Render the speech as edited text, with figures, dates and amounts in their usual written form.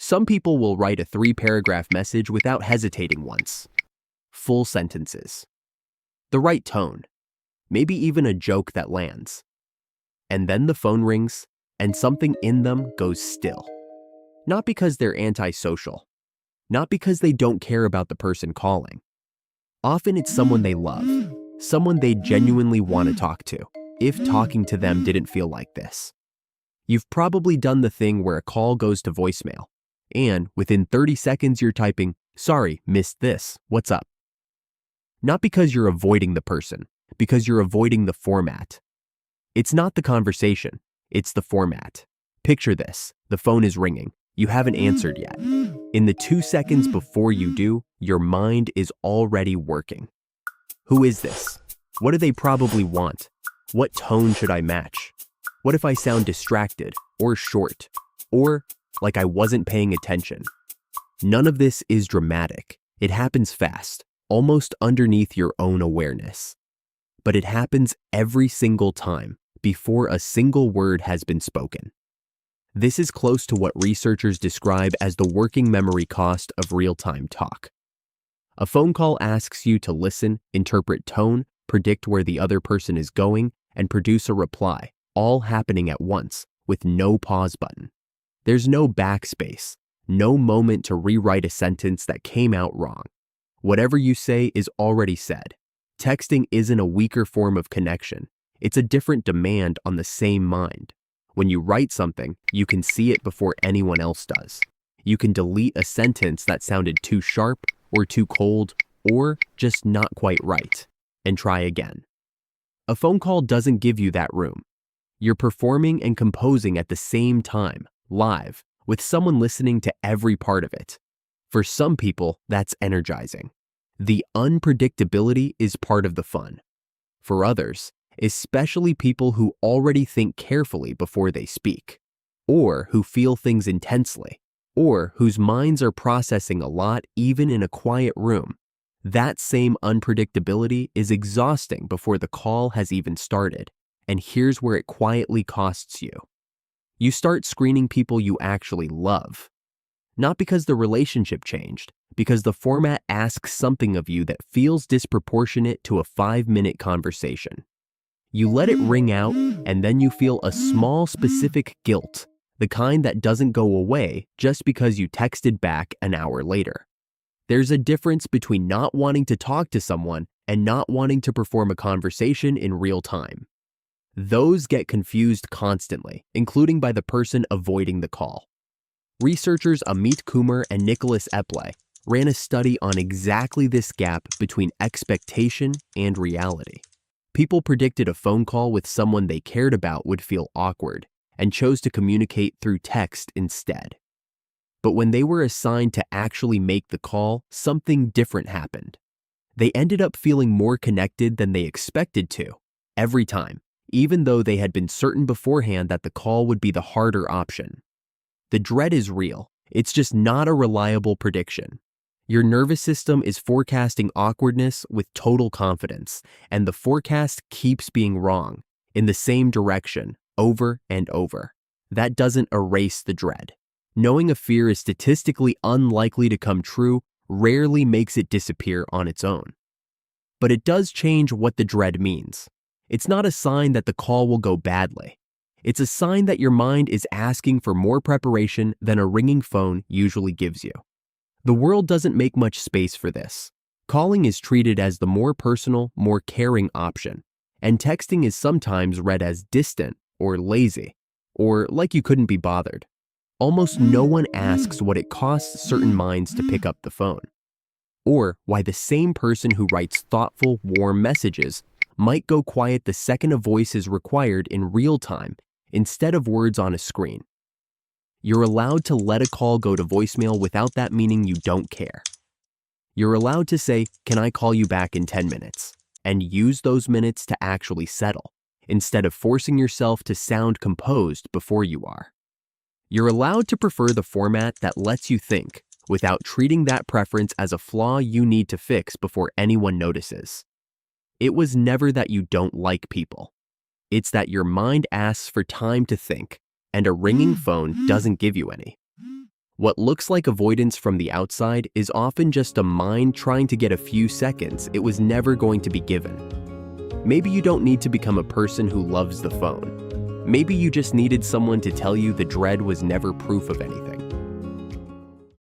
Some people will write a 3-paragraph message without hesitating once. Full sentences. The right tone. Maybe even a joke that lands. And then the phone rings, and something in them goes still. Not because they're antisocial. Not because they don't care about the person calling. Often it's someone they love, someone they genuinely want to talk to, if talking to them didn't feel like this. You've probably done the thing where a call goes to voicemail, and within 30 seconds you're typing, "Sorry, missed this, what's up?" Not because you're avoiding the person, because you're avoiding the format. It's not the conversation, it's the format. Picture this, the phone is ringing, you haven't answered yet. In the 2 seconds before you do, your mind is already working. Who is this? What do they probably want? What tone should I match? What if I sound distracted, or short, or like I wasn't paying attention? None of this is dramatic. It happens fast, almost underneath your own awareness. But it happens every single time, before a single word has been spoken. This is close to what researchers describe as the working memory cost of real-time talk. A phone call asks you to listen, interpret tone, predict where the other person is going, and produce a reply, all happening at once, with no pause button. There's no backspace, no moment to rewrite a sentence that came out wrong. Whatever you say is already said. Texting isn't a weaker form of connection. It's a different demand on the same mind. When you write something, you can see it before anyone else does. You can delete a sentence that sounded too sharp or too cold or just not quite right, and try again. A phone call doesn't give you that room. You're performing and composing at the same time, live, with someone listening to every part of it. For some people, that's energizing. The unpredictability is part of the fun. For others, especially people who already think carefully before they speak, or who feel things intensely, or whose minds are processing a lot even in a quiet room, that same unpredictability is exhausting before the call has even started, and here's where it quietly costs you. You start screening people you actually love. Not because the relationship changed, because the format asks something of you that feels disproportionate to a 5-minute conversation. You let it ring out, and then you feel a small specific guilt, the kind that doesn't go away just because you texted back an hour later. There's a difference between not wanting to talk to someone and not wanting to perform a conversation in real time. Those get confused constantly, including by the person avoiding the call. Researchers Kumar and Epley ran a study on exactly this gap between expectation and reality. People predicted a phone call with someone they cared about would feel awkward and chose to communicate through text instead. But when they were assigned to actually make the call, something different happened. They ended up feeling more connected than they expected to, every time, even though they had been certain beforehand that the call would be the harder option. The dread is real, it's just not a reliable prediction. Your nervous system is forecasting awkwardness with total confidence, and the forecast keeps being wrong, in the same direction, over and over. That doesn't erase the dread. Knowing a fear is statistically unlikely to come true rarely makes it disappear on its own. But it does change what the dread means. It's not a sign that the call will go badly. It's a sign that your mind is asking for more preparation than a ringing phone usually gives you. The world doesn't make much space for this. Calling is treated as the more personal, more caring option, and texting is sometimes read as distant or lazy, or like you couldn't be bothered. Almost no one asks what it costs certain minds to pick up the phone, or why the same person who writes thoughtful, warm messages might go quiet the second a voice is required in real time instead of words on a screen. You're allowed to let a call go to voicemail without that meaning you don't care. You're allowed to say, "Can I call you back in 10 minutes?" and use those minutes to actually settle, instead of forcing yourself to sound composed before you are. You're allowed to prefer the format that lets you think, without treating that preference as a flaw you need to fix before anyone notices. It was never that you don't like people. It's that your mind asks for time to think, and a ringing phone doesn't give you any. What looks like avoidance from the outside is often just a mind trying to get a few seconds it was never going to be given. Maybe you don't need to become a person who loves the phone. Maybe you just needed someone to tell you the dread was never proof of anything.